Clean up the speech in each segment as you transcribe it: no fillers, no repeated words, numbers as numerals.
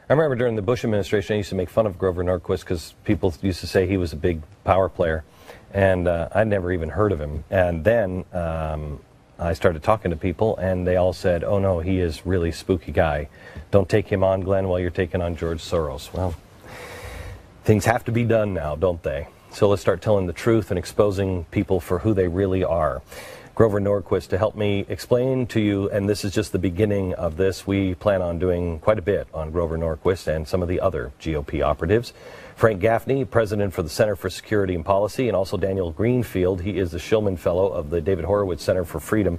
I remember during the Bush administration, I used to make fun of Grover Norquist because people used to say he was a big power player, and I'd never even heard of him. And then I started talking to people, and they all said, oh no, he is really spooky guy. Don't take him on, Glenn, while you're taking on George Soros. Well, things have to be done now, don't they? So let's start telling the truth and exposing people for who they really are. Grover Norquist to help me explain to you, and this is just the beginning of this. We plan on doing quite a bit on Grover Norquist and some of the other GOP operatives. Frank Gaffney, president for the Center for Security and Policy, and also Daniel Greenfield. He is the Shillman Fellow of the David Horowitz Center for Freedom.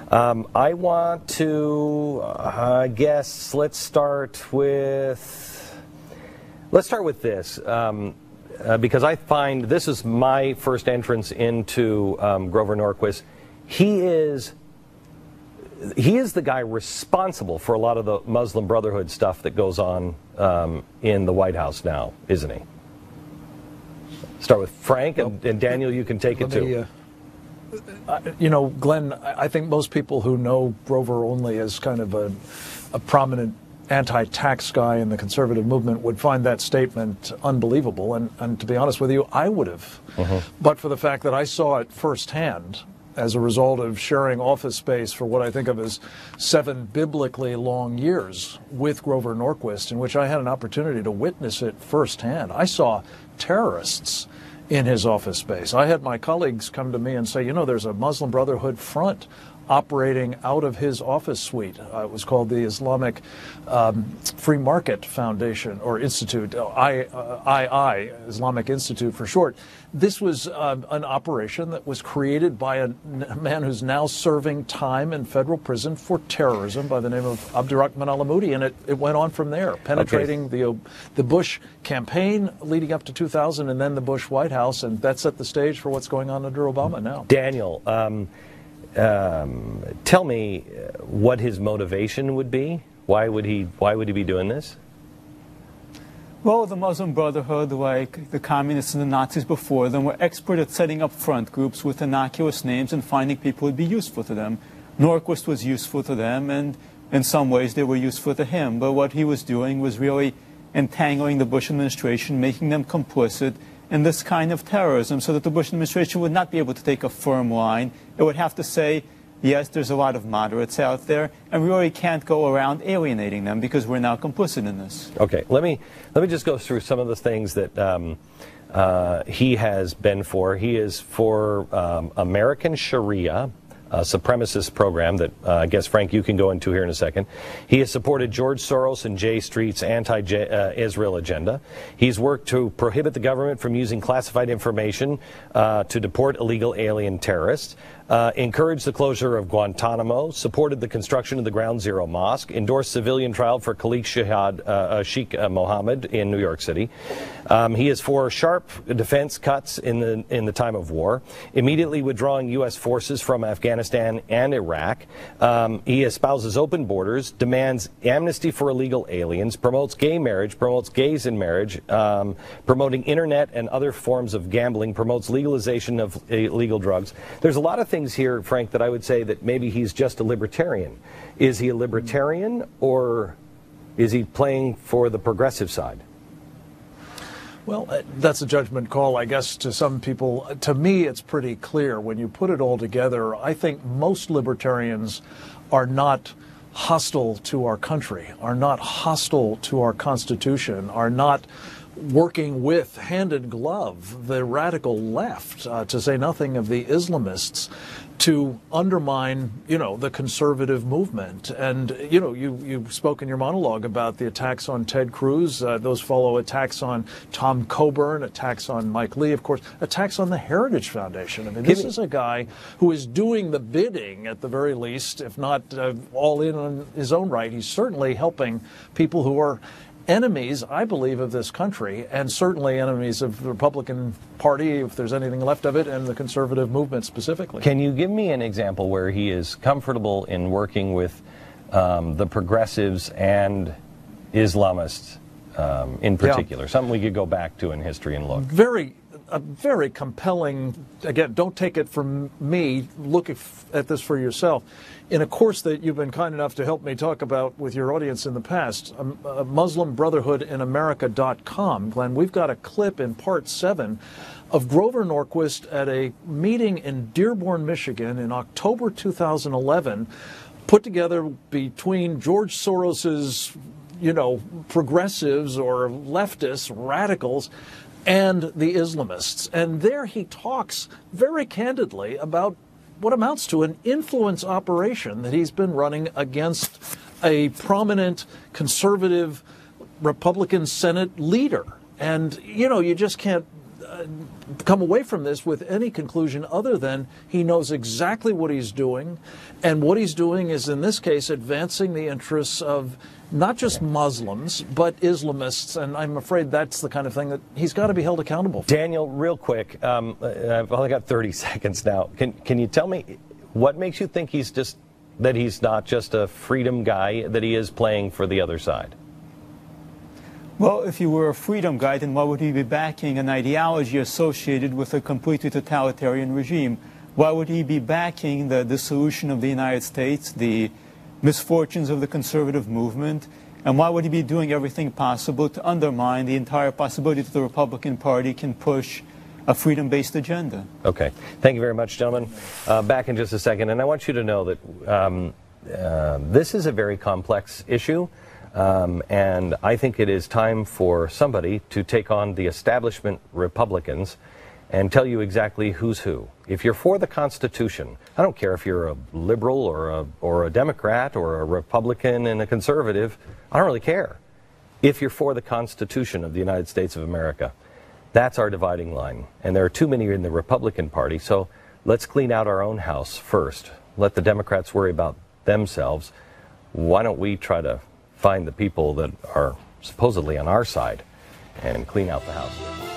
I want to, I guess, let's start with this. Because I find this is my first entrance into Grover Norquist. He is the guy responsible for a lot of the Muslim Brotherhood stuff that goes on in the White House now, isn't he? Start with Frank, and Daniel, you can take it too. You know, Glenn, I think most people who know Grover only as kind of a prominent anti-tax guy in the conservative movement would find that statement unbelievable. And to be honest with you, I would have. But for the fact that I saw it firsthand as a result of sharing office space for what I think of as 7 biblically long years with Grover Norquist, in which I had an opportunity to witness it firsthand. I saw terrorists in his office space. I had my colleagues come to me and say, you know, there's a Muslim Brotherhood front operating out of his office suite. It was called the Islamic Free Market Foundation or Institute, II, Islamic Institute for short. This was an operation that was created by a man who's now serving time in federal prison for terrorism by the name of Abdurrahman al-Amoudi, and it went on from there, penetrating the Bush campaign leading up to 2000 and then the Bush White House, and that set the stage for what's going on under Obama now. Daniel, tell me what his motivation would be. Why would he be doing this? Well, the Muslim Brotherhood, like the communists and the Nazis before them, were expert at setting up front groups with innocuous names and finding people who would be useful to them. Norquist was useful to them, and in some ways they were useful to him. But what he was doing was really entangling the Bush administration, making them complicit in this kind of terrorism so that the Bush administration would not be able to take a firm line. It would have to say, yes, there's a lot of moderates out there, and we really can't go around alienating them because we're now complicit in this. Okay, let me just go through some of the things that he has been for. He is for American Sharia, a supremacist program that I guess, Frank, you can go into here in a second. He has supported George Soros and J Street's anti-Israel agenda. He's worked to prohibit the government from using classified information to deport illegal alien terrorists, encouraged the closure of Guantanamo, supported the construction of the Ground Zero Mosque, endorsed civilian trial for Khalid Sheikh Mohammed in New York City. He is for sharp defense cuts in the time of war, immediately withdrawing U.S. forces from Afghanistan and Iraq. He espouses open borders, demands amnesty for illegal aliens, promotes gay marriage, promotes gays in marriage, promoting internet and other forms of gambling, promotes legalization of illegal drugs. There's a lot of things here, Frank, that I would say that maybe he's just a libertarian. Is he a libertarian, or is he playing for the progressive side? Well, that's a judgment call, I guess, to some people. To me, it's pretty clear. When you put it all together, I think most libertarians are not hostile to our country, are not hostile to our Constitution, are not working with, hand in glove, the radical left, to say nothing of the Islamists, to undermine, the conservative movement. And, you spoke in your monologue about the attacks on Ted Cruz. Those follow attacks on Tom Coburn, attacks on Mike Lee, of course, attacks on the Heritage Foundation. I mean, this is a guy who is doing the bidding, at the very least, if not all in on his own right. He's certainly helping people who are enemies, I believe, of this country, and certainly enemies of the Republican Party, if there's anything left of it, and the conservative movement specifically. Can you give me an example where he is comfortable in working with the progressives and Islamists in particular? Something we could go back to in history and look. a very compelling, again, don't take it from me, look at this for yourself, in a course that you've been kind enough to help me talk about with your audience in the past, MuslimBrotherhoodInAmerica.com. Glenn, we've got a clip in part 7 of Grover Norquist at a meeting in Dearborn, Michigan in October 2011, put together between George Soros's, progressives or leftists, radicals, and the Islamists. And there he talks very candidly about what amounts to an influence operation that he's been running against a prominent conservative Republican Senate leader. And, you just can't come away from this with any conclusion other than he knows exactly what he's doing. And what he's doing is, in this case, advancing the interests of not just Muslims, but Islamists. And I'm afraid that's the kind of thing that he's got to be held accountable for. Daniel, real quick, I've only got 30 seconds now. Can you tell me what makes you think that he's not just a freedom guy, that he is playing for the other side? Well, if he were a freedom guy, then why would he be backing an ideology associated with a completely totalitarian regime? Why would he be backing the dissolution of the United States, the misfortunes of the conservative movement? And why would he be doing everything possible to undermine the entire possibility that the Republican Party can push a freedom-based agenda? Okay. Thank you very much, gentlemen. Back in just a second. And I want you to know that this is a very complex issue. And I think it is time for somebody to take on the establishment Republicans and tell you exactly who's who. If you're for the Constitution, I don't care if you're a liberal or a Democrat or a Republican and a conservative, I don't really care. If you're for the Constitution of the United States of America, that's our dividing line. And there are too many in the Republican Party, so let's clean out our own house first. Let the Democrats worry about themselves. Why don't we try to find the people that are supposedly on our side and clean out the house?